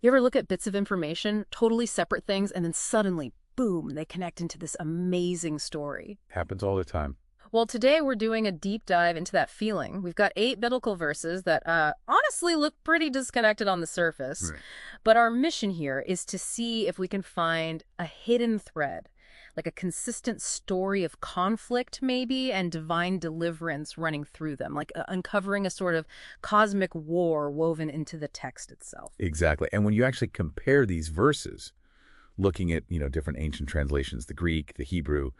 You ever look at bits of information, totally separate things, and then suddenly, boom, they connect into this amazing story? Happens all the time. Well, today we're doing a deep dive into that feeling. We've got 8 biblical verses that honestly look pretty disconnected on the surface. Right. But our mission here is to see if we can find a hidden thread, like a consistent story of conflict maybe and divine deliverance running through them, like uncovering a sort of cosmic war woven into the text itself. Exactly. And when you actually compare these verses, looking at, different ancient translations, the Greek, the Hebrew,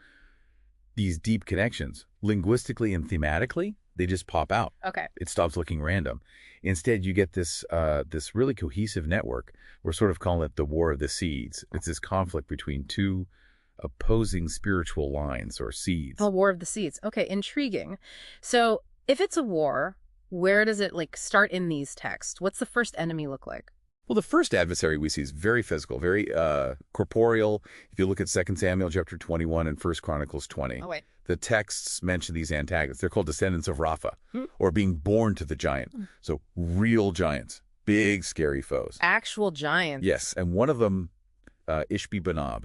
these deep connections, linguistically and thematically, they just pop out. Okay. It stops looking random. Instead, you get this really cohesive network. We're sort of calling it the War of the Seeds. It's this conflict between two opposing spiritual lines or seeds. A war of the seeds. Okay, intriguing. So if it's a war, where does it start in these texts? What's the first enemy look like? Well, the first adversary we see is very physical, very corporeal. If you look at 2 Samuel chapter 21 and 1 Chronicles 20, Oh, wait. the texts mention these antagonists. They're called descendants of Rapha, or being born to the giant. So real giants, big, scary foes. Actual giants. Yes, and one of them, Ishbi-Benob,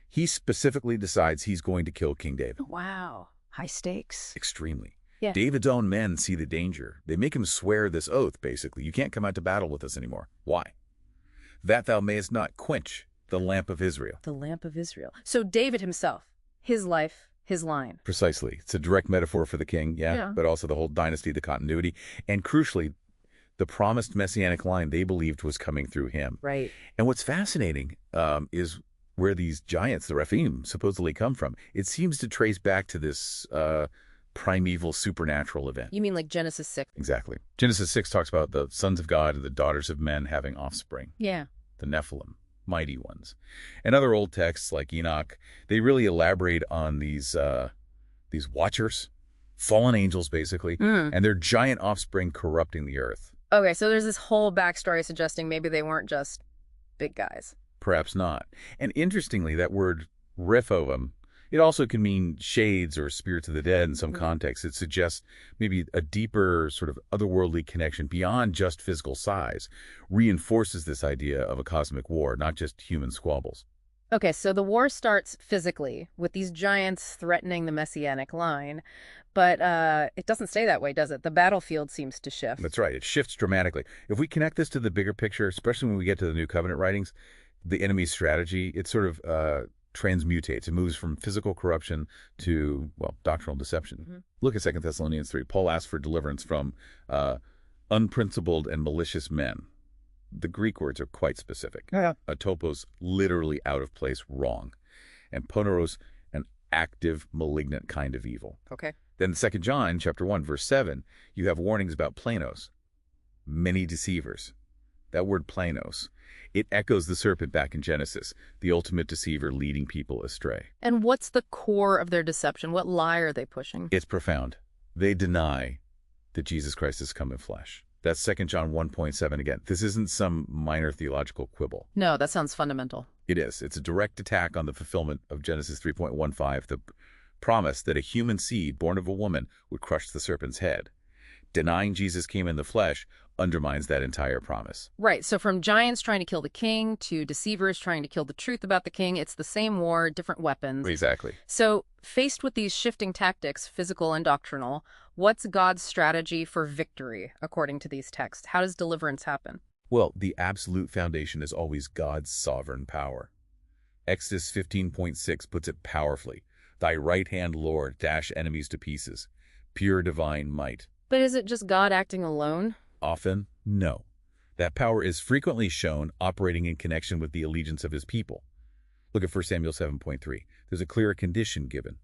he specifically decides he's going to kill King David. Wow. High stakes. Extremely. Yeah. David's own men see the danger. They make him swear this oath, basically. You can't come out to battle with us anymore. Why? That thou mayest not quench the lamp of Israel. The lamp of Israel. So David himself, his life, his line. Precisely. It's a direct metaphor for the king, Yeah. but also the whole dynasty, the continuity, and crucially, the promised messianic line they believed was coming through him. Right. And what's fascinating is where these giants, the Rephaim, supposedly come from. It seems to trace back to this primeval supernatural event. You mean like Genesis 6? Exactly. Genesis 6 talks about the sons of God and the daughters of men having offspring, Yeah. the Nephilim, mighty ones. And other old texts like Enoch, they really elaborate on these watchers, fallen angels basically, and their giant offspring corrupting the earth. Okay, so there's this whole backstory suggesting maybe they weren't just big guys. Perhaps not. And interestingly, that word Rephoim, it also can mean shades or spirits of the dead in some contexts. It suggests maybe a deeper sort of otherworldly connection beyond just physical size, reinforces this idea of a cosmic war, not just human squabbles. Okay, so the war starts physically with these giants threatening the messianic line, but it doesn't stay that way, does it? The battlefield seems to shift. That's right. It shifts dramatically. If we connect this to the bigger picture, especially when we get to the New Covenant writings, the enemy's strategy, it sort of transmutates. It moves from physical corruption to, well, doctrinal deception. Look at 2 Thessalonians 3. Paul asks for deliverance from unprincipled and malicious men. The Greek words are quite specific. Topos, literally out of place, wrong. And poneros, an active, malignant kind of evil. Okay. Then in 2 John chapter 1, verse 7, you have warnings about planos, many deceivers. That word planos, it echoes the serpent back in Genesis, the ultimate deceiver leading people astray. And what's the core of their deception? What lie are they pushing? It's profound. They deny that Jesus Christ has come in flesh. That's 2 John 1.7 again. This isn't some minor theological quibble. No, that sounds fundamental. It is. It's a direct attack on the fulfillment of Genesis 3.15, the promise that a human seed born of a woman would crush the serpent's head. Denying Jesus came in the flesh undermines that entire promise. Right, so from giants trying to kill the king to deceivers trying to kill the truth about the king, it's the same war, different weapons. Exactly. So faced with these shifting tactics, physical and doctrinal, what's God's strategy for victory, according to these texts? How does deliverance happen? Well, the absolute foundation is always God's sovereign power. Exodus 15.6 puts it powerfully. Thy right hand, Lord, dash enemies to pieces. Pure divine might. But is it just God acting alone? Often, no. That power is frequently shown operating in connection with the allegiance of his people. Look at 1 Samuel 7.3. There's a clear condition given.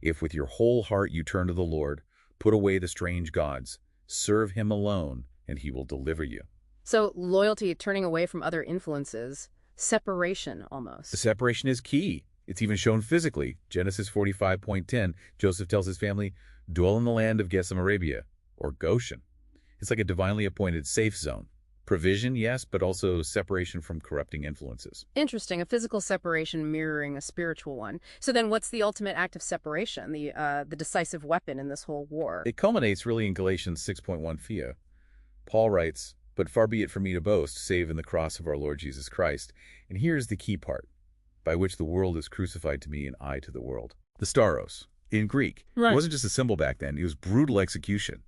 If with your whole heart you turn to the Lord, put away the strange gods, serve him alone, and he will deliver you. So loyalty, turning away from other influences, separation almost. The separation is key. It's even shown physically. Genesis 45.10, Joseph tells his family, dwell in the land of Gesem Arabia, or Goshen. It's like a divinely appointed safe zone. Provision, yes, but also separation from corrupting influences. Interesting, a physical separation mirroring a spiritual one. So then what's the ultimate act of separation, the decisive weapon in this whole war? It culminates really in Galatians 6.1 Thea. Paul writes, But far be it from me to boast, save in the cross of our Lord Jesus Christ. And here's the key part, by which the world is crucified to me and I to the world. The stauros. In Greek, it Right. wasn't just a symbol back then. It was brutal execution.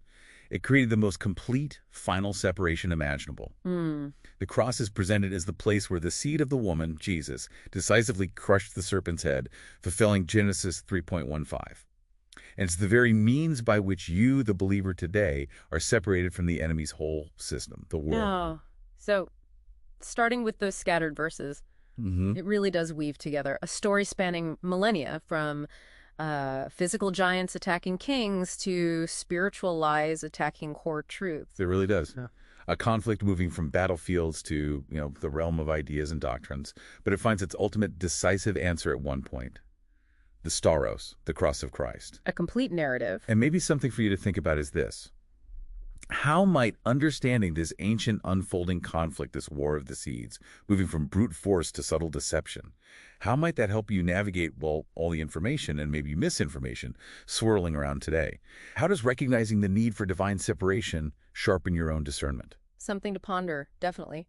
It created the most complete, final separation imaginable. The cross is presented as the place where the seed of the woman, Jesus, decisively crushed the serpent's head, fulfilling Genesis 3.15. And it's the very means by which you, the believer today, are separated from the enemy's whole system, the world. Oh. So, starting with those scattered verses, it really does weave together a story spanning millennia from physical giants attacking kings to spiritual lies attacking core truths. It really does. Yeah. A conflict moving from battlefields to, the realm of ideas and doctrines, but it finds its ultimate decisive answer at one point. The stauros, the cross of Christ. A complete narrative. And maybe something for you to think about is this. How might understanding this ancient unfolding conflict, this war of the seeds, moving from brute force to subtle deception, how might that help you navigate, all the information and maybe misinformation swirling around today? How does recognizing the need for divine separation sharpen your own discernment? Something to ponder, definitely.